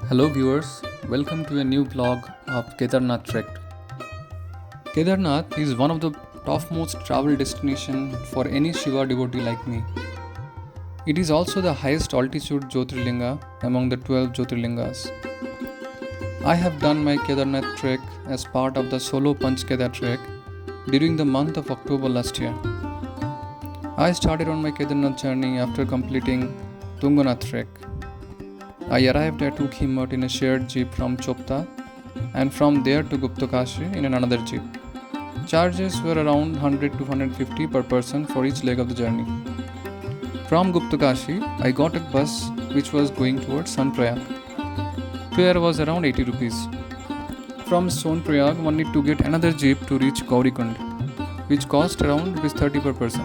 Hello viewers, welcome to a new vlog of Kedarnath trek. Kedarnath is one of the topmost travel destination for any Shiva devotee like me. It is also the highest altitude jyotirlinga among the 12 jyotirlingas. I have done my Kedarnath trek as part of the solo Panch Kedar trek during the month of October last year. I started on my Kedarnath journey after completing Tunganath trek. I arrived at Ukhimot in a shared jeep from Chopta and from there to Guptakashi in another jeep. Charges were around 100 to 150 per person for each leg of the journey. From Guptakashi, I got a bus which was going towards Sonprayag. Fare was around 80 rupees. From Sonprayag, one need to get another jeep to reach Gaurikund, which cost around Rs 30 per person,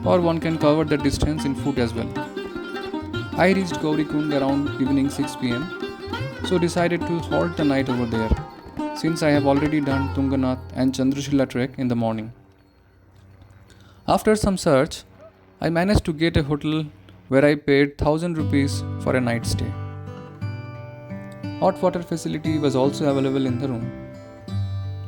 or one can cover the distance in foot as well. I reached Gaurikund around evening 6 pm, so decided to halt the night over there, since I have already done Tunganath and Chandrashila trek in the morning. After some search, I managed to get a hotel where I paid 1000 rupees for a night stay. Hot water facility was also available in the room.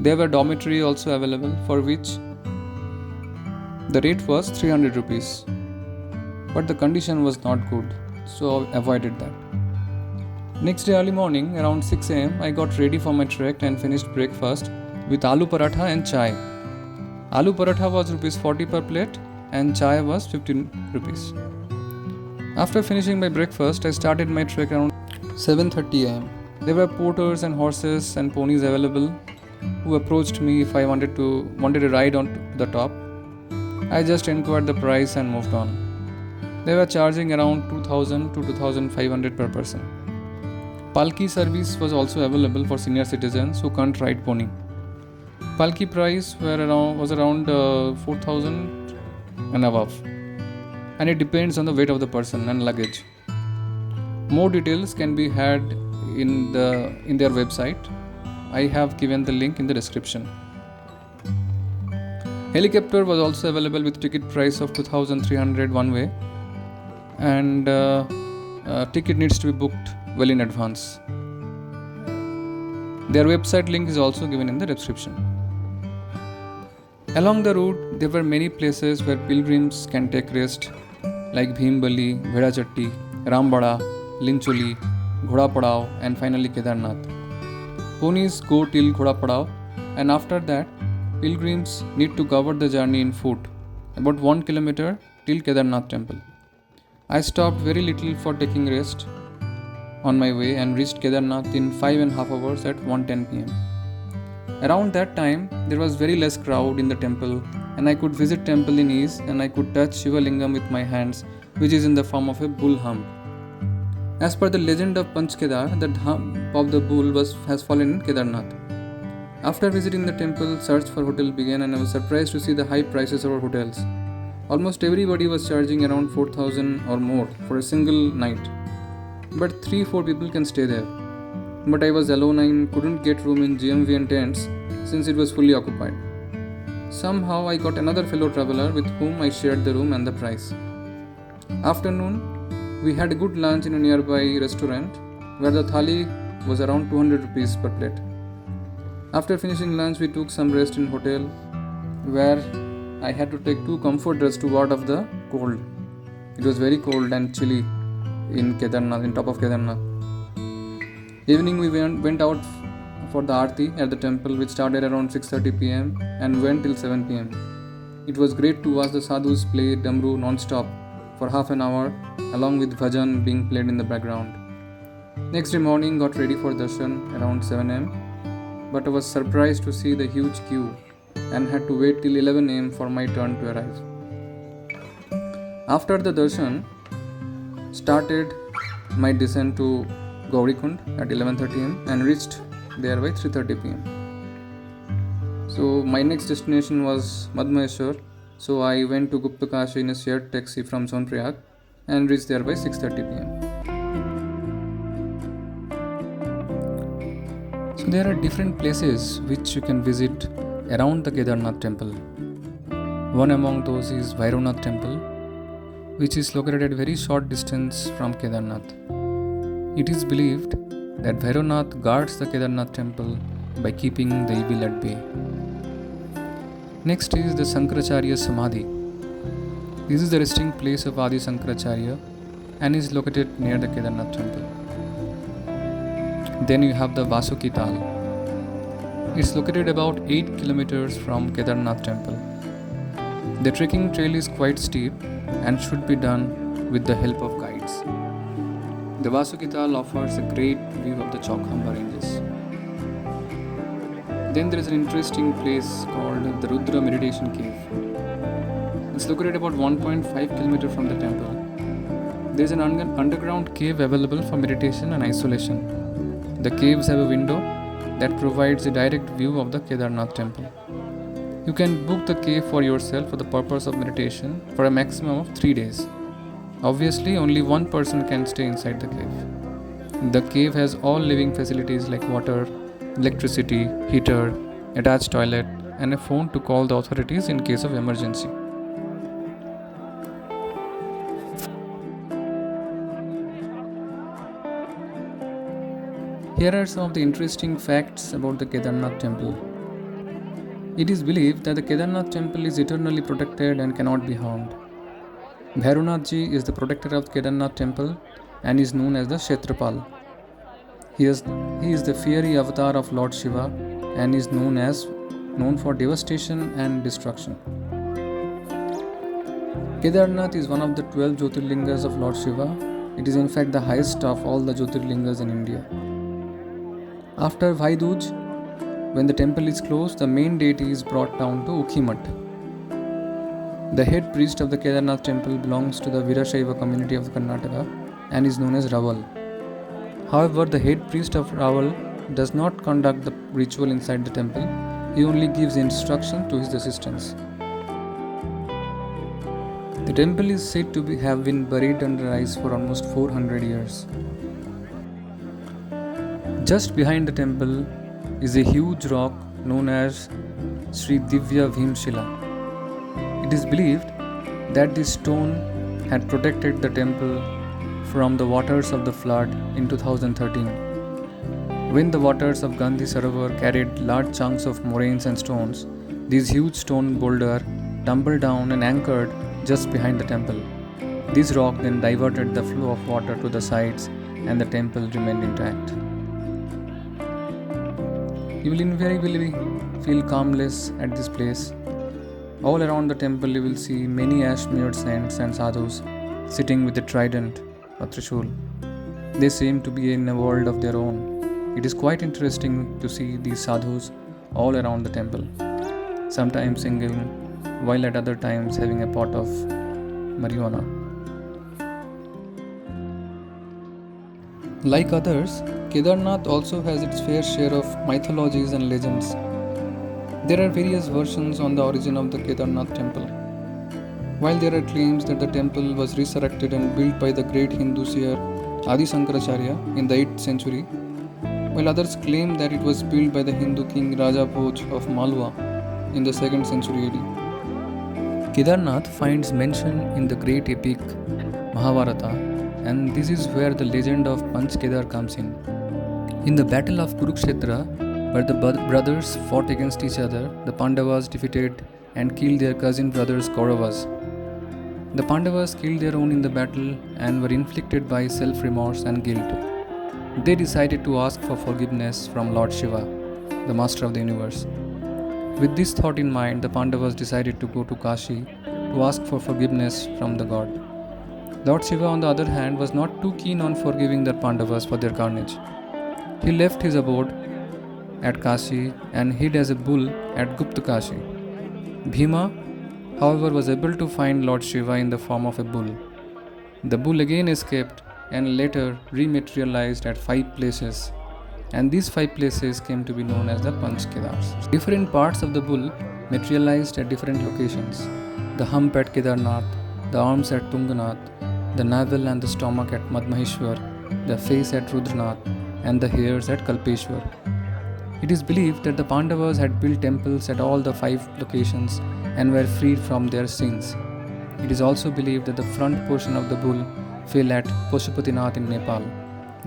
There were dormitory also available, for which the rate was 300 rupees, but the condition was not good, so I avoided that. Next day early morning around 6 am I got ready for my trek and finished breakfast with aloo paratha and chai. Aloo paratha was rupees 40 per plate and chai was 15 rupees. After finishing my breakfast, I started my trek around 7:30 am. There were porters and horses and ponies available who approached me if I wanted a ride on to the top. I just inquired the price and moved on. They were charging around 2000 to 2500 per person. Palki service was also available for senior citizens who can't ride pony. Palki price was around 4000 and above, and it depends on the weight of the person and luggage. More details can be had in their website. I have given the link in the description. Helicopter was also available with ticket price of 2300 one way, and ticket needs to be booked well in advance. Their website link is also given in the description. Along the route, there were many places where pilgrims can take rest, like Bhimbali, Bhedachatti, Rambada, Lincholi, Ghoda Padav, and finally Kedarnath. Ponies go till Ghoda Padav, and after that, pilgrims need to cover the journey in foot, about 1 kilometer till Kedarnath temple. I stopped very little for taking rest on my way and reached Kedarnath in 5.5 hours at 1:10 pm. Around that time, there was very less crowd in the temple and I could visit temple in ease, and I could touch Shiva Lingam with my hands, which is in the form of a bull hump. As per the legend of Panch Kedar, the hump of the bull has fallen in Kedarnath. After visiting the temple, search for hotel began, and I was surprised to see the high prices of our hotels. Almost everybody was charging around 4000 or more for a single night. But 3-4 people can stay there. But I was alone and couldn't get room in GMV and tents since it was fully occupied. Somehow I got another fellow traveler with whom I shared the room and the price. Afternoon, we had a good lunch in a nearby restaurant where the thali was around 200 rupees per plate. After finishing lunch, we took some rest in hotel where I had to take 2 comfort dress to ward off the cold. It was very cold and chilly in Kedarnath, in top of Kedarnath. Evening we went out for the Aarti at the temple, which started around 6:30 pm and went till 7 pm. It was great to watch the sadhus play damru non-stop for half an hour, along with bhajan being played in the background. Next day morning, got ready for darshan around 7 am, but I was surprised to see the huge queue and had to wait till 11 am for my turn to arrive. After the darshan, started my descent to Gaurikund at 11:30 am and reached there by 3:30 pm. So my next destination was Madhmayeshwar, so I went to Guptakashi in a shared taxi from Sonprayag and reached there by 6:30 pm. So there are different places which you can visit around the Kedarnath temple. One among those is Bhairavnath temple, which is located at very short distance from Kedarnath. It is believed that Bhairanath guards the Kedarnath temple by keeping the evil at bay. Next is the Sankaracharya Samadhi. This is the resting place of Adi Sankaracharya and is located near the Kedarnath temple. Then you have the Vasuki Tal. It's located about 8 kilometers from Kedarnath temple. The trekking trail is quite steep and should be done with the help of guides. The Vasuki Tal offers a great view of the Chaukhamba ranges. Then there is an interesting place called the Rudra Meditation Cave. It's located about 1.5 km from the temple. There is an underground cave available for meditation and isolation. The caves have a window that provides a direct view of the Kedarnath temple. You can book the cave for yourself for the purpose of meditation for a maximum of 3 days. Obviously, only one person can stay inside the cave. The cave has all living facilities like water, electricity, heater, attached toilet, and a phone to call the authorities in case of emergency. Here are some of the interesting facts about the Kedarnath temple. It is believed that the Kedarnath temple is eternally protected and cannot be harmed. Bhairanathji is the protector of the Kedarnath temple and is known as the Kshetrapal. He is the fiery avatar of Lord Shiva and is known for devastation and destruction. Kedarnath is one of the 12 jyotirlingas of Lord Shiva. It is in fact the highest of all the jyotirlingas in India. After Bhai-Dooj, when the temple is closed, the main deity is brought down to Ukhimat. The head priest of the Kedarnath temple belongs to the Virashaiva community of Karnataka and is known as Raval. However, the head priest of Raval does not conduct the ritual inside the temple, he only gives instruction to his assistants. The temple is said to have been buried under ice for almost 400 years. Just behind the temple is a huge rock known as Sri Divya Bhimshila. It is believed that this stone had protected the temple from the waters of the flood in 2013. When the waters of Gandhi Sarovar carried large chunks of moraines and stones, this huge stone boulder tumbled down and anchored just behind the temple. This rock then diverted the flow of water to the sides and the temple remained intact. You will invariably feel calmness at this place. All around the temple you will see many ash-smeared saints and sadhus sitting with a trident or trishul. They seem to be in a world of their own. It is quite interesting to see these sadhus all around the temple, sometimes singing, while at other times having a pot of marijuana. Like others, Kedarnath also has its fair share of mythologies and legends. There are various versions on the origin of the Kedarnath temple. While there are claims that the temple was resurrected and built by the great Hindu seer Adi Sankaracharya in the 8th century, while others claim that it was built by the Hindu king Raja Bhoj of Malwa in the 2nd century AD. Kedarnath finds mention in the great epic Mahabharata, and this is where the legend of Panch Kedar comes in. In the battle of Kurukshetra, where the brothers fought against each other, the Pandavas defeated and killed their cousin brothers Kauravas. The Pandavas killed their own in the battle and were inflicted by self-remorse and guilt. They decided to ask for forgiveness from Lord Shiva, the master of the universe. With this thought in mind, the Pandavas decided to go to Kashi to ask for forgiveness from the god. Lord Shiva, on the other hand, was not too keen on forgiving the Pandavas for their carnage. He left his abode at Kashi and hid as a bull at Gupta Kashi. Bhima, however, was able to find Lord Shiva in the form of a bull. The bull again escaped and later rematerialized at 5 places, and these 5 places came to be known as the Panch Kedars. Different parts of the bull materialized at different locations: the hump at Kedarnath, the arms at Tunganath, the navel and the stomach at Madmaheshwar, the face at Rudranath, and the hairs at Kalpeshwar. It is believed that the Pandavas had built temples at all the 5 locations and were freed from their sins. It is also believed that the front portion of the bull fell at Pashupatinath in Nepal.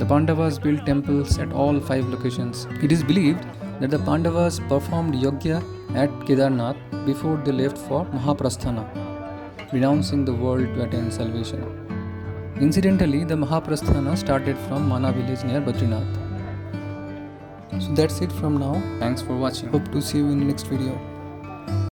The Pandavas built temples at all 5 locations. It is believed that the Pandavas performed yogya at Kedarnath before they left for Mahaprasthana, renouncing the world to attain salvation. Incidentally, the Mahaprasthana started from Mana village near Badrinath. So that's it from now. Thanks for watching. Hope to see you in the next video.